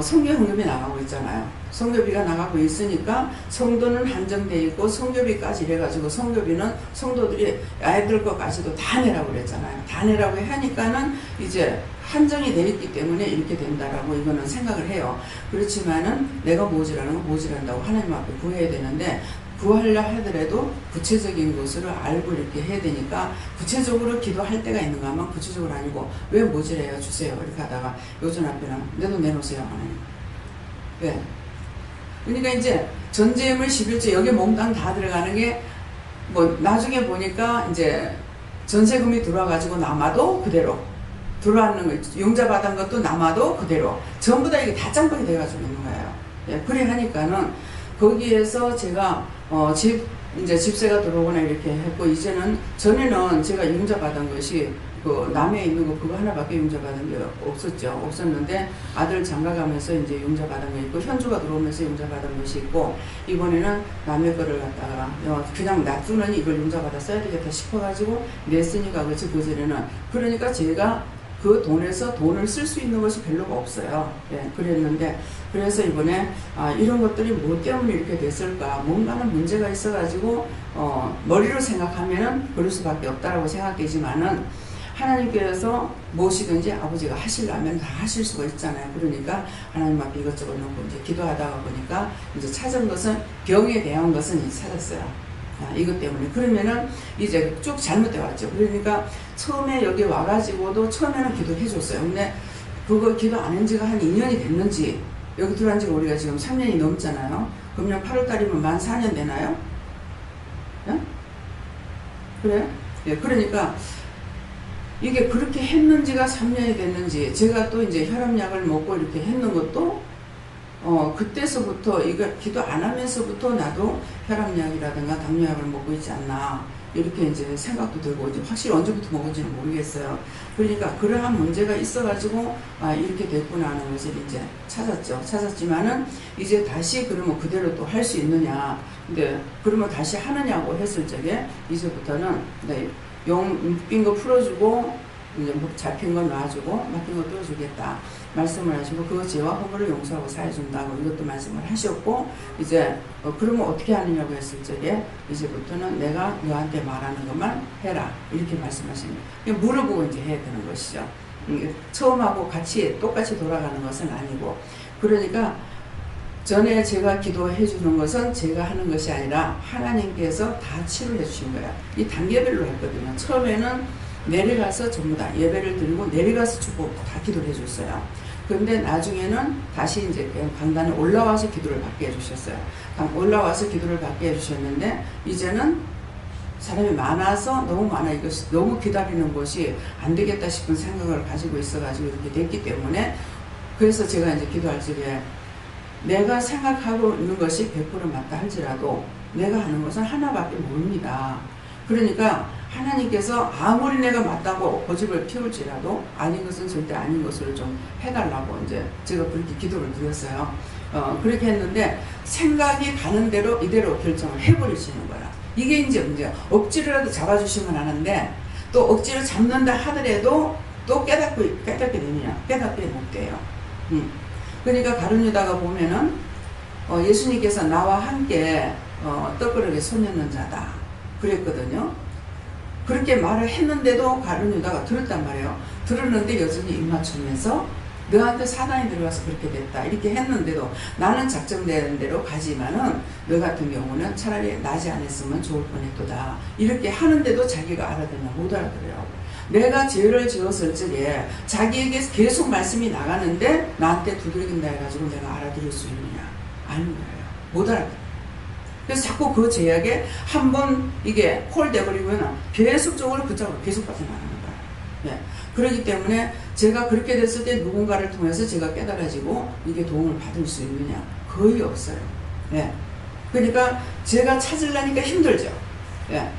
성교 헌금이 나가고 있잖아요. 성교비가 나가고 있으니까 성도는 한정돼 있고 성교비까지 해가지고 성교비는 성도들이 아이들 것까지도 다 내라고 그랬잖아요. 다 내라고 하니까는 이제 한정이 돼 있기 때문에 이렇게 된다라고 이거는 생각을 해요. 그렇지만은 내가 모자라는 건 모자란다고 하나님 앞에 구해야 되는데, 구하려 하더라도 구체적인 것을 알고 이렇게 해야 되니까 구체적으로 기도할 때가 있는가 하면 구체적으로 아니고 왜 모자라요? 주세요. 이렇게 하다가 요즘 앞에는 내 돈 내놓으세요. 하나님. 왜? 그러니까 이제 전재물 11조 여기 몽땅 다 들어가는 게 뭐 나중에 보니까 이제 전세금이 들어와가지고 남아도 그대로 들어왔는 거, 융자 받은 것도 남아도 그대로 전부 다 이게 다 짬뽕이 돼가지고 있는 거예요. 예, 그래 하니까는 거기에서 제가 이제 집세가 들어오거나 이렇게 했고, 이제는 전에는 제가 융자 받은 것이 그 남해 있는 거 그거 하나밖에 융자 받은 게 없었는데 아들 장가가면서 이제 융자 받은 거 있고 현주가 들어오면서 융자 받은 것이 있고, 이번에는 남해 거를 갖다가 그냥 놔두는 이걸 융자 받아 써야 되겠다 싶어가지고 냈으니까 그렇지. 그전에는 그러니까 제가 그 돈에서 돈을 쓸 수 있는 것이 별로가 없어요. 예, 그랬는데 그래서 이번에 이런 것들이 뭐 때문에 이렇게 됐을까, 뭔가는 문제가 있어가지고 머리로 생각하면은 그럴 수밖에 없다라고 생각되지만은 하나님께서 무엇이든지 아버지가 하시려면 다 하실 수가 있잖아요. 그러니까 하나님 앞에 이것저것 놓고 이제 기도하다가 보니까 이제 찾은 것은 병에 대한 것은 이제 찾았어요. 이것 때문에. 그러면은 이제 쭉 잘못돼 왔죠. 그러니까 처음에 여기 와가지고도 처음에는 기도해 줬어요. 근데 그거 기도 안 한 지가 한 2년이 됐는지, 여기 들어간 지가 우리가 지금 3년이 넘잖아요. 그러면 8월달이면 만 4년 되나요? 예? 그래? 예, 그러니까 이게 그렇게 했는지가 3년이 됐는지, 제가 또 이제 혈압약을 먹고 이렇게 했는 것도 그때서부터 이거 기도 안 하면서부터 나도 혈압약이라든가 당뇨약을 먹고 있지 않나 이렇게 이제 생각도 들고, 이제 확실히 언제부터 먹은지는 모르겠어요. 그러니까 그러한 문제가 있어가지고 이렇게 됐구나 하는 것을 이제 찾았죠. 찾았지만은 이제 다시 그러면 그대로 또 할 수 있느냐, 근데 그러면 다시 하느냐고 했을 적에 이제부터는 용 묶인 거 풀어주고 이제 잡힌 거 놔주고 맡긴 거 떼어주겠다 말씀을 하시고, 그거 죄와 허물을 용서하고 사해준다고 이것도 말씀을 하셨고, 이제 그러면 어떻게 하느냐고 했을 적에 이제부터는 내가 너한테 말하는 것만 해라 이렇게 말씀하십니다. 물어보고 이제 해야 되는 것이죠. 처음하고 같이 똑같이 돌아가는 것은 아니고, 그러니까 전에 제가 기도해 주는 것은 제가 하는 것이 아니라 하나님께서 다 치료해 주신 거야. 이 단계별로 했거든요. 처음에는 내려가서 전부 다 예배를 드리고 내려가서 축복 다 기도를 해줬어요. 그런데 나중에는 다시 이제 강단에 올라와서 기도를 받게 해주셨어요. 올라와서 기도를 받게 해주셨는데, 이제는 사람이 많아서 너무 많아, 이것이 너무 기다리는 것이 안 되겠다 싶은 생각을 가지고 있어가지고 이렇게 됐기 때문에, 그래서 제가 이제 기도할 적에 내가 생각하고 있는 것이 100% 맞다 할지라도 내가 하는 것은 하나밖에 모릅니다. 그러니까 하나님께서 아무리 내가 맞다고 고집을 피울지라도 아닌 것은 절대 아닌 것을 좀 해달라고 이제 제가 그렇게 기도를 드렸어요. 그렇게 했는데 생각이 가는 대로 이대로 결정을 해버리시는 거야. 이게 이제 문제야. 억지로라도 잡아주시면 하는데 또 억지로 잡는다 하더라도 또 깨닫게 되느냐? 깨닫게 못 돼요. 그러니까 가룟유다가 보면은 예수님께서 나와 함께 떡그릇에 손 얹는 자다 그랬거든요. 그렇게 말을 했는데도 가룟유다가 들었단 말이에요. 들었는데 여전히 입 맞추면서 너한테 사단이 들어가서 그렇게 됐다 이렇게 했는데도 나는 작정되는 대로 가지만은 너 같은 경우는 차라리 나지 않았으면 좋을 뻔했도다 이렇게 하는데도 자기가 알아듣냐 못 알아들어요. 내가 죄를 지었을 적에 자기에게 계속 말씀이 나가는데 나한테 두들긴다 해가지고 내가 알아들을 수 있느냐? 아닌 거예요. 못 알아들어요. 그래서 자꾸 그 제약에 한번 이게 홀대버리면 계속적으로 붙잡고 계속 빠져나가는 거예요. 네. 그렇기 때문에 제가 그렇게 됐을 때 누군가를 통해서 제가 깨달아지고 이게 도움을 받을 수 있느냐? 거의 없어요. 네. 그러니까 제가 찾으려니까 힘들죠. 네.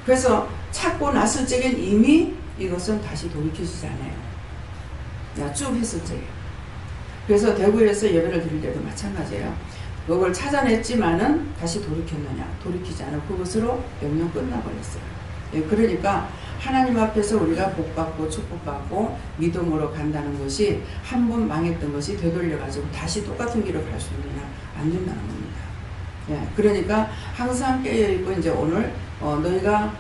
그래서 찾고 났을 적엔 이미 이것은 다시 돌이켜지지 않아요. 쭉 했을 적에. 그래서 대구에서 예배를 드릴 때도 마찬가지예요. 그걸 찾아냈지만은 다시 돌이켰느냐? 돌이키지 않고 그것으로 영영 끝나버렸어요. 예, 그러니까 하나님 앞에서 우리가 복받고 축복받고 믿음으로 간다는 것이 한 번 망했던 것이 되돌려가지고 다시 똑같은 길을 갈 수 있느냐? 안 된다는 겁니다. 예, 그러니까 항상 깨어있고 이제 오늘 너희가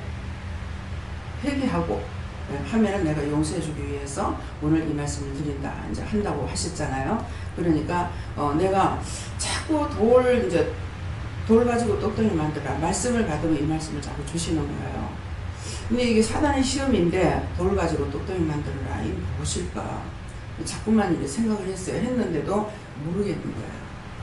회개하고 하면은 내가 용서해주기 위해서 오늘 이 말씀을 드린다 이제 한다고 하셨잖아요. 그러니까 내가 자꾸 돌 가지고 똑똑히 만들라 말씀을 받으면 이 말씀을 자꾸 주시는 거예요. 근데 이게 사단의 시험인데 돌 가지고 똑똑히 만들어라 이게 무엇일까? 자꾸만 이제 생각을 했는데도 모르겠는 거예요.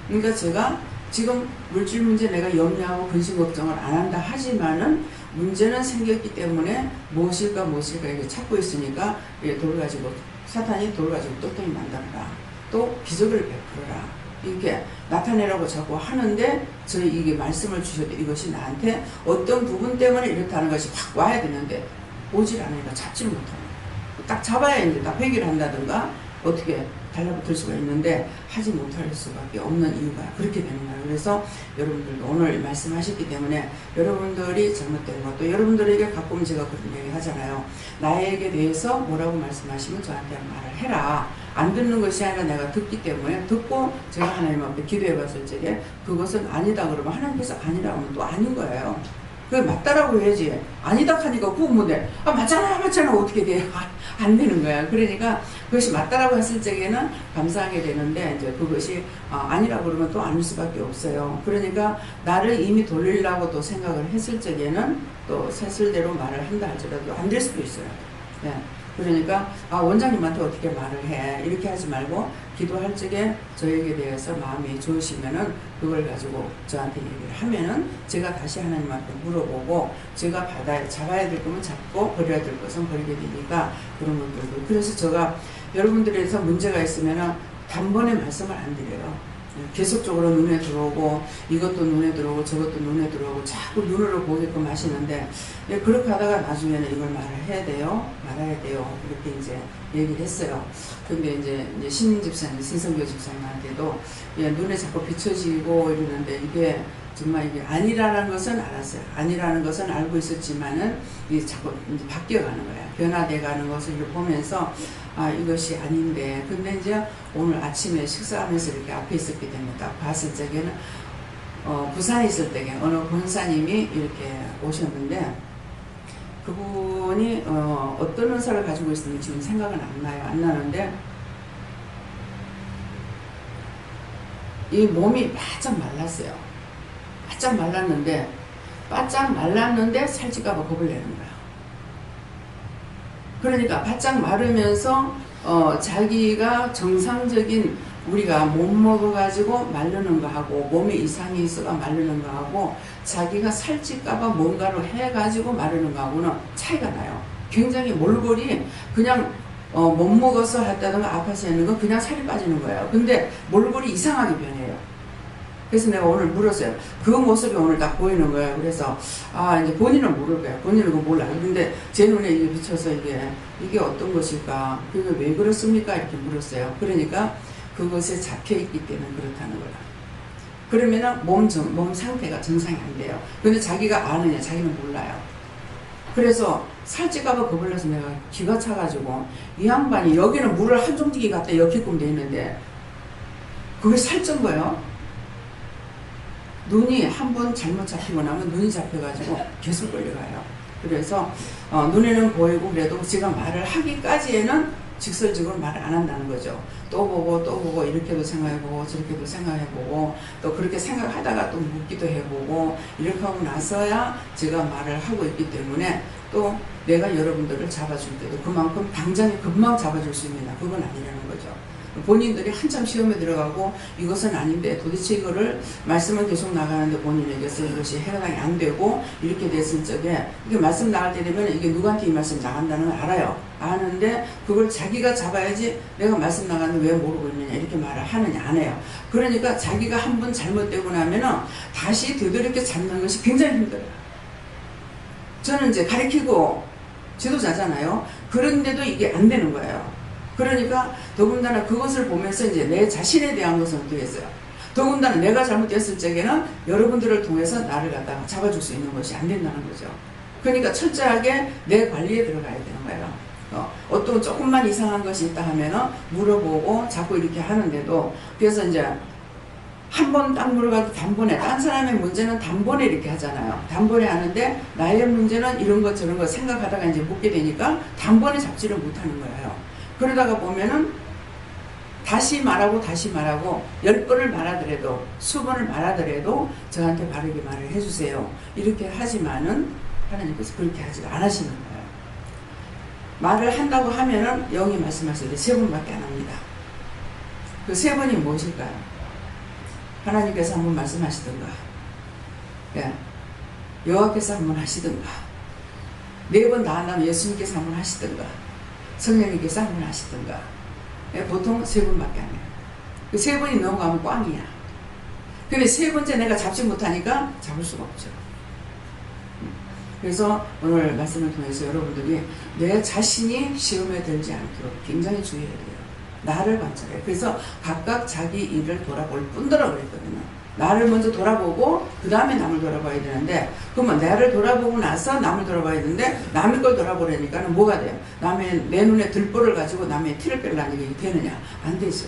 그러니까 제가 지금 물질 문제 내가 염려하고 근심 걱정을 안 한다 하지만은 문제는 생겼기 때문에 무엇일까 이렇게 찾고 있으니까 돌 가지고 사탄이 돌 가지고 똑똑히 만들어라 또 기적을 베풀어라 이렇게 나타내라고 자꾸 하는데 저희 이게 말씀을 주셔도 이것이 나한테 어떤 부분 때문에 이렇다는 것이 확 와야 되는데 오질 않으니까 잡지를 못하는 거예요. 딱 잡아야 이제 딱 회개를 한다든가 어떻게 달라붙을 수가 있는데 하지 못할 수밖에 없는 이유가 그렇게 되는 거예요. 그래서 여러분들도 오늘 말씀하셨기 때문에 여러분들이 잘못된 것도 여러분들에게 가끔 제가 그런 얘기 하잖아요. 나에게 대해서 뭐라고 말씀하시면 저한테 말을 해라. 안 듣는 것이 아니라 내가 듣기 때문에 듣고 제가 하나님 앞에 기도해 봤을 적에 그것은 아니다 그러면 하나님께서 아니라고 하면 또 아닌 거예요. 그게 맞다라고 해야지. 아니다 하니까 그거 뭐돼? 맞잖아 어떻게 돼? 안 되는 거야. 그러니까 그것이 맞다라고 했을 적에는 감사하게 되는데 이제 그것이 아니라고 그러면 또 아닐 수밖에 없어요. 그러니까 나를 이미 돌리려고 또 생각을 했을 적에는 또 세술대로 말을 한다 할지라도 안 될 수도 있어요. 네. 그러니까 원장님한테 어떻게 말을 해 이렇게 하지 말고 기도할 적에 저에게 대해서 마음이 좋으시면은 그걸 가지고 저한테 얘기를 하면은 제가 다시 하나님 앞에 물어보고 제가 잡아야 될 거면 잡고 버려야 될 것은 버리게 되니까 그런 것들도 그래서 제가 여러분들에서 문제가 있으면은 단번에 말씀을 안 드려요. 계속적으로 눈에 들어오고 이것도 눈에 들어오고 저것도 눈에 들어오고 자꾸 눈으로 보게끔 하시는데 그렇게 하다가 나중에는 이걸 말을 해야 돼요 말아야 돼요 이렇게 이제 얘기를 했어요. 근데 이제 신집사님 신성교 집사님한테도 눈에 자꾸 비춰지고 이러는데 이게 정말 이게 아니라는 것은 알았어요. 아니라는 것은 알고 있었지만은 이게 자꾸 이제 바뀌어가는 거예요. 변화돼가는 것을 보면서 이것이 아닌데 근데 이제 오늘 아침에 식사하면서 이렇게 앞에 있었기 때문에 딱 봤을 적에는 부산에 있을 때에 어느 권사님이 이렇게 오셨는데 그분이 어떤 은사를 가지고 있었는지 지금 생각은 안 나는데 이 몸이 바짝 말랐어요. 바짝 말랐는데 살찔까봐 겁을 내는 거야. 그러니까 바짝 마르면서 자기가 정상적인 우리가 못 먹어가지고 마르는 거하고 몸에 이상이 있어가 마르는 거하고 자기가 살찔까봐 뭔가를 해가지고 마르는 거하고는 차이가 나요. 굉장히 몰골이 그냥 못 먹어서 했다든가 아파서 했는 거 그냥 살이 빠지는 거예요. 근데 몰골이 이상하게 변해요. 그래서 내가 오늘 물었어요. 그 모습이 오늘 딱 보이는 거예요. 그래서 이제 본인은 모를 거야. 본인은 그거 몰라. 근데 제 눈에 이게 비쳐서 이게 어떤 것일까? 그게 왜 그렇습니까? 이렇게 물었어요. 그러니까 그것에 잡혀 있기 때문에 그렇다는 거야. 그러면은 몸 상태가 정상이 안 돼요. 근데 자기가 아느냐? 자기는 몰라요. 그래서 살찔까봐 겁을 내서 내가 기가 차가지고 이 양반이 여기는 물을 한 종지기 갖다 여기끔 돼 있는데 그게 살찐 거예요. 눈이 한번 잘못 잡히고 나면 눈이 잡혀가지고 계속 끌려가요. 그래서 눈에는 보이고 그래도 제가 말을 하기까지에는 직설적으로 말을 안 한다는 거죠. 또 보고 이렇게도 생각해보고 저렇게도 생각해보고 또 그렇게 생각하다가 또 묻기도 해보고 이렇게 하고 나서야 제가 말을 하고 있기 때문에 또 내가 여러분들을 잡아줄 때도 그만큼 당장에 금방 잡아줄 수 있느냐 그건 아니라는 거죠. 본인들이 한참 시험에 들어가고 이것은 아닌데 도대체 이거를 말씀은 계속 나가는데 본인에게서 이것이 해당이 안 되고 이렇게 됐을 적에 이게 말씀 나갈 때 되면 이게 누구한테 이 말씀 나간다는 걸 알아요. 아는데 그걸 자기가 잡아야지 내가 말씀 나가는데 왜 모르고 있느냐 이렇게 말을 하느냐 안 해요. 그러니까 자기가 한번 잘못되고 나면은 다시 되돌이켜 잡는 것이 굉장히 힘들어요. 저는 이제 가르치고 지도자잖아요. 그런데도 이게 안 되는 거예요. 그러니까 더군다나 그것을 보면서 이제 내 자신에 대한 것은 어떻게 했어요? 더군다나 내가 잘못됐을 적에는 여러분들을 통해서 나를 갖다가 잡아줄 수 있는 것이 안 된다는 거죠. 그러니까 철저하게 내 관리에 들어가야 되는 거예요. 어떤 조금만 이상한 것이 있다 하면은 물어보고 자꾸 이렇게 하는데도, 그래서 이제 한 번 딱 물어가도 단번에, 딴 사람의 문제는 단번에 이렇게 하잖아요. 단번에 하는데 나의 문제는 이런 것 저런 거 생각하다가 이제 묻게 되니까 단번에 잡지를 못하는 거예요. 그러다가 보면은 다시 말하고 10번을 말하더라도 20번을 말하더라도 저한테 바르게 말을 해주세요. 이렇게 하지만은 하나님께서 그렇게 하지 안 하시는 거예요. 말을 한다고 하면은 영이 말씀하실 때 3번밖에 안 합니다. 그 3번이 무엇일까요? 하나님께서 한번 말씀하시든가, 예, 여호와께서 한번 하시든가, 4번 다 한다면 예수님께서 한번 하시든가, 성령님께서 한번 하시든가, 예, 보통 3번밖에 안 해요. 그 3번이 넘어가면 꽝이야. 근데 3번째 내가 잡지 못하니까 잡을 수가 없죠. 그래서 오늘 말씀을 통해서 여러분들이 내 자신이 시험에 들지 않도록 굉장히 주의해야 돼요. 나를 관찰해요. 그래서 각각 자기 일을 돌아볼 뿐더러 그랬거든요. 나를 먼저 돌아보고 그 다음에 남을 돌아봐야 되는데, 그러면 나를 돌아보고 나서 남을 돌아봐야 되는데 남의 걸 돌아보려니까는 뭐가 돼요? 내 눈에 들보를 가지고 남의 티를 빼려는 게 되느냐? 안 되죠.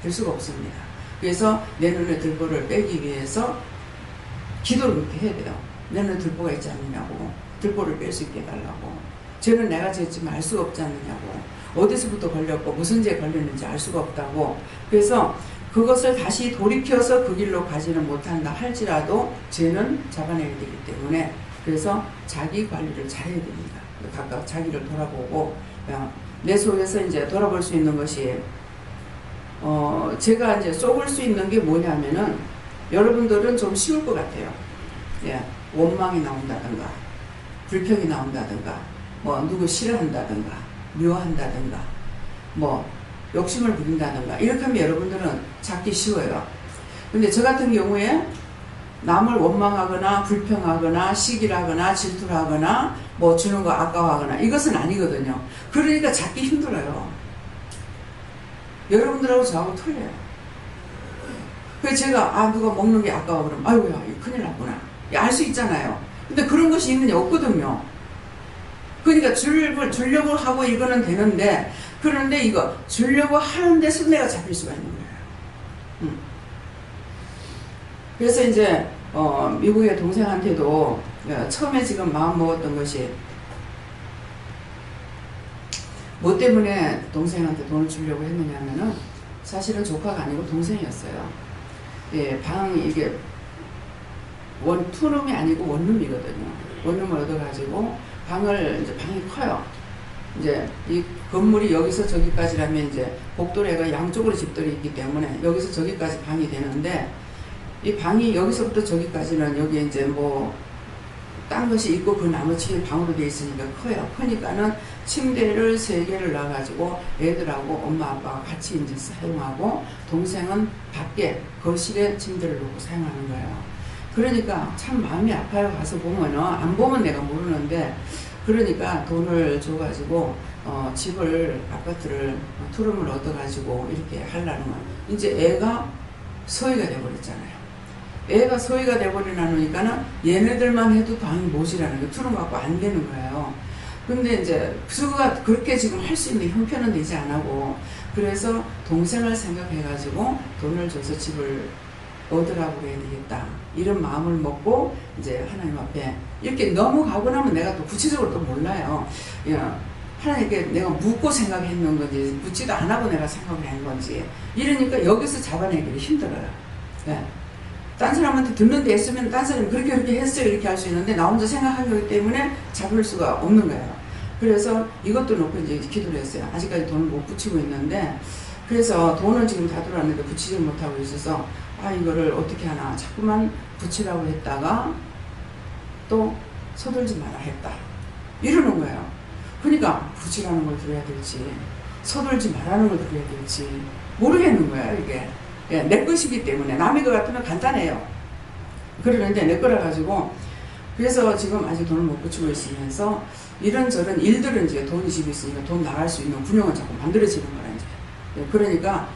될 수가 없습니다. 그래서 내 눈에 들보를 빼기 위해서 기도를 그렇게 해야 돼요. 내 눈에 들보가 있지 않느냐고, 들보를 뺄 수 있게 해달라고, 죄는 내가 지었지만 알 수가 없지 않느냐고, 어디서부터 걸렸고 무슨 죄에 걸렸는지 알 수가 없다고. 그래서 그것을 다시 돌이켜서 그 길로 가지는 못한다 할지라도 죄는 잡아내야 되기 때문에, 그래서 자기 관리를 잘해야 됩니다. 각각 자기를 돌아보고, 내 속에서 이제 돌아볼 수 있는 것이, 제가 이제 쏘을 수 있는 게 뭐냐면은, 여러분들은 좀 쉬울 것 같아요. 예, 원망이 나온다든가, 불평이 나온다든가, 뭐 누구 싫어한다든가, 미워한다든가, 뭐 욕심을 부린다든가, 이렇게 하면 여러분들은 찾기 쉬워요. 근데 저 같은 경우에 남을 원망하거나 불평하거나 시기하거나 질투하거나 뭐 주는 거 아까워하거나 이것은 아니거든요. 그러니까 찾기 힘들어요. 여러분들하고 저하고 틀려요. 그래서 제가 누가 먹는 게 아까워 그러면 아이고야 이거 큰일 났구나, 알 수 있잖아요. 근데 그런 것이 있느냐? 없거든요. 그러니까 주려고 하고 이거는 되는데, 그런데 이거 주려고 하는데 순례가 잡힐 수가 있는 거예요. 그래서 이제 미국의 동생한테도 처음에 지금 마음 먹었던 것이, 뭐 때문에 동생한테 돈을 주려고 했느냐면은 사실은 조카가 아니고 동생이었어요. 예, 이게 투룸이 아니고 원룸이거든요. 원룸을 얻어가지고 방이 커요. 이제 이 건물이 여기서 저기까지라면 이제 복도래가 양쪽으로 집들이 있기 때문에 여기서 저기까지 방이 되는데, 이 방이 여기서부터 저기까지는 여기 이제 뭐 딴 것이 있고 그 나머지 방으로 되어 있으니까 커요. 크니까는 침대를 3개를 놔가지고 애들하고 엄마 아빠가 같이 이제 사용하고, 동생은 밖에 거실에 침대를 놓고 사용하는 거예요. 그러니까 참 마음이 아파요. 가서 보면은, 안 보면 내가 모르는데, 그러니까 돈을 줘가지고 집을, 아파트를, 투룸을 얻어가지고 이렇게 하려는 거야. 이제 애가 소위가 돼버렸잖아요. 애가 소위가 돼버리니까는 얘네들만 해도 방이 모자라는 게, 투룸 갖고 안 되는 거예요. 근데 이제 그가 그렇게 지금 할 수 있는 형편은 되지 않고, 그래서 동생을 생각해가지고 돈을 줘서 집을 얻으라고 해야 되겠다, 이런 마음을 먹고 이제 하나님 앞에 이렇게 넘어가고 나면 내가 또 구체적으로 또 몰라요. 하나님께 내가 묻고 생각했는 건지 묻지도 안 하고 내가 생각을 한 건지, 이러니까 여기서 잡아내기가 힘들어요. 네. 딴 사람한테 듣는데 했으면 딴 사람이 그렇게 했어요 이렇게 할 수 있는데, 나 혼자 생각한 거기 때문에 잡을 수가 없는 거예요. 그래서 이것도 놓고 이제 기도를 했어요. 아직까지 돈을 못 붙이고 있는데, 그래서 돈은 지금 다 들어왔는데 붙이지 못하고 있어서 이거를 어떻게 하나 자꾸만 붙이라고 했다가 또 서둘지 마라 했다, 이러는 거예요. 그러니까 붙이라는 걸 들어야 될지 서둘지 말라는 걸 들어야 될지 모르겠는 거예요. 이게 내 것이기 때문에. 남의 것 같으면 간단해요. 그러는데 내 거라 가지고 그래서 지금 아직 돈을 못 붙이고 있으면서 이런저런 일들은 이제 돈이 집에 있으니까 돈 나갈 수 있는 군형은 자꾸 만들어지는 거라 이제. 그러니까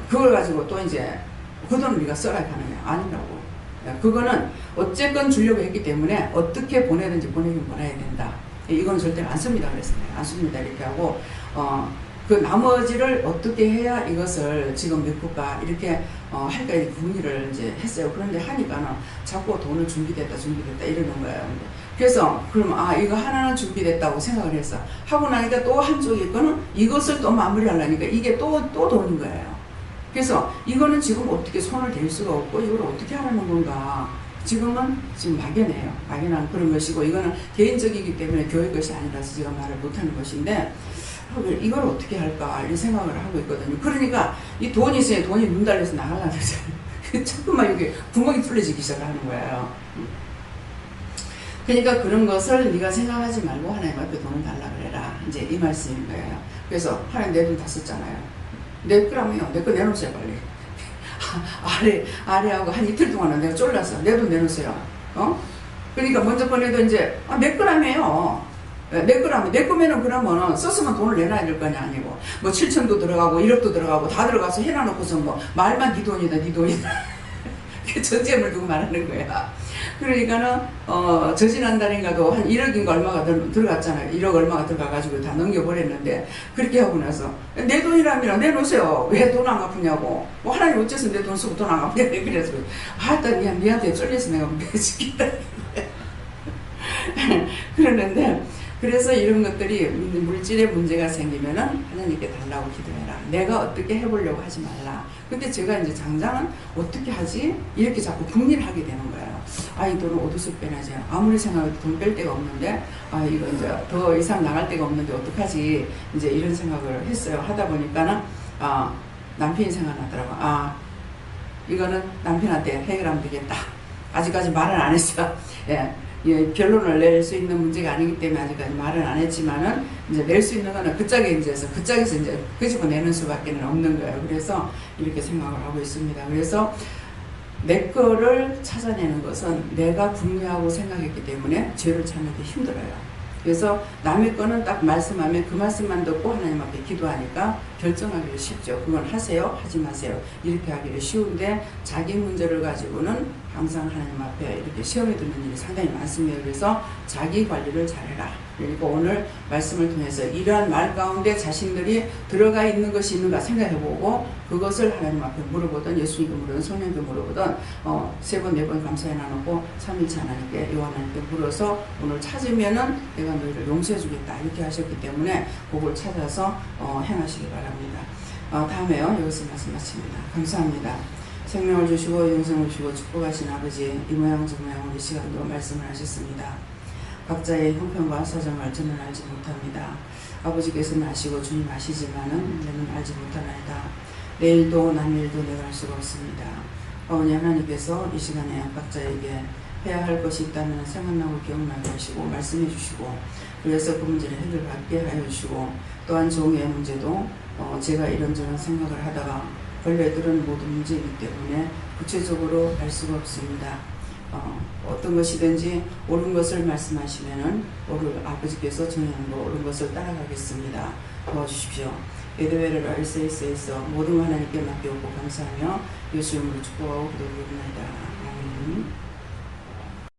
그걸 가지고 또 이제 그 돈을 네가 써라 하느냐 아니라고. 그거는 어쨌건 주려고 했기 때문에 어떻게 보내든지 보내긴 보내야 된다. 이건 절대 안 씁니다. 그래서 안 씁니다 이렇게 하고 그 나머지를 어떻게 해야 이것을 지금 메꾸가 이렇게 할까 이 궁리를 이제 했어요. 그런데 하니까는 자꾸 돈을 준비됐다 이러는 거예요. 그래서 그럼 이거 하나는 준비됐다고 생각을 했어. 하고 나니까 또 한쪽에 거는 이것을 또 마무리하려니까 이게 또 돈인 거예요. 그래서 이거는 지금 어떻게 손을 댈 수가 없고 이걸 어떻게 하라는 건가. 지금은 지금 막연해요. 막연한 그런 것이고 이거는 개인적이기 때문에 교회 것이 아니라서 제가 말을 못하는 것인데 이걸 어떻게 할까 이런 생각을 하고 있거든요. 그러니까 이 돈이 있으니 돈이 눈 달려서 나가려고 그러잖아요. 자꾸만 이게 구멍이 뚫려지기 시작하는 거예요. 그러니까 그런 것을 네가 생각하지 말고 하나님 앞에 돈을 달라 그래라. 이제 이 말씀인 거예요. 그래서 하나님 내 돈 다 썼잖아요. 내 거라며요. 내 거 내놓으세요 빨리. 아래하고 한 이틀 동안은 내가 쫄랐어. 내 돈 내놓으세요. 그러니까 먼저 꺼내도 이제 내 거라며요. 내 거라면 내 거면은 그러면 썼으면 돈을 내놔야 될 거 아니고 뭐 7천도 들어가고 1억도 들어가고 다 들어가서 해놔놓고서 뭐 말만 네 돈이다 네 돈이다 전쟁을 두고 말하는 거야. 그러니까는 저 지난달인가도 한 1억인가 얼마가 들어갔잖아요. 1억 얼마가 들어가가지고 다 넘겨버렸는데 그렇게 하고 나서 내 돈이라면 내놓으세요. 왜 돈 안 갚으냐고. 뭐 하나님 어째서 내 돈 쓰고 돈 안 갚냐. 그래서 니한테 쫄려서 내가 매주겠다. 그러는데 그래서 이런 것들이 물질의 문제가 생기면은 하나님께 달라고 기도해라. 내가 어떻게 해보려고 하지 말라. 근데 제가 이제 장장은 어떻게 하지? 이렇게 자꾸 궁리를 하게 되는 거예요. 이 돈을 어디서 빼내지? 아무리 생각해도 돈 뺄 데가 없는데, 이거 이제 더 이상 나갈 데가 없는데 어떡하지? 이제 이런 생각을 했어요. 하다 보니까는, 남편이 생각나더라고. 이거는 남편한테 해결하면 되겠다. 아직까지 말은 안 했어. 예, 결론을 낼 수 있는 문제가 아니기 때문에 아직까지 말은 안 했지만은 이제 낼 수 있는 거는 그 짝에서 이제 끄집어 내는 수밖에 없는 거예요. 그래서 이렇게 생각을 하고 있습니다. 그래서 내 거를 찾아내는 것은 내가 분명하고 생각했기 때문에 죄를 찾는 게 힘들어요. 그래서 남의 거는 딱 말씀하면 그 말씀만 듣고 하나님 앞에 기도하니까 결정하기를 쉽죠. 그건 하세요, 하지 마세요. 이렇게 하기를 쉬운데 자기 문제를 가지고는 항상 하나님 앞에 이렇게 시험에 드는 일이 상당히 많습니다. 그래서 자기 관리를 잘해라. 그러니까 오늘 말씀을 통해서 이러한 말 가운데 자신들이 들어가 있는 것이 있는가 생각해보고 그것을 하나님 앞에 물어보든 예수님께 물어보든 성령께 물어보든 3번, 4번 감사해 나누고 3일차 하나님께 요한하나님께 물어서 오늘 찾으면은 내가 너희를 용서해 주겠다 이렇게 하셨기 때문에 그걸 찾아서 행하시기 바랍니다. 다음에요. 여기서 말씀 마칩니다. 감사합니다. 생명을 주시고 영생을 주시고 축복하신 아버지 이 모양 저 모양 우리 시간도 말씀을 하셨습니다. 각자의 형편과 사정을 저는 알지 못합니다. 아버지께서는 아시고 주님 아시지만은 나는 알지 못하나이다. 내일도 남일도 내가 알 수가 없습니다. 아버지 하나님께서 이 시간에 각자에게 해야 할 것이 있다면 생각나고 기억나게 하시고 말씀해 주시고 그래서 그 문제를 해결받게 하여 주시고 또한 종의 문제도 제가 이런저런 생각을 하다가 벌레들은 모든 문제이기 때문에 구체적으로 알 수가 없습니다. 어떤 것이든지 옳은 것을 말씀하시면은 아버지께서 정하는 거 옳은 것을 따라가겠습니다. 도와주십시오. 예배를 RCS에서 모든 하나님께 맡겨오고 감사하며 예수 이름으로 축복하고 기도드립니다. 아멘.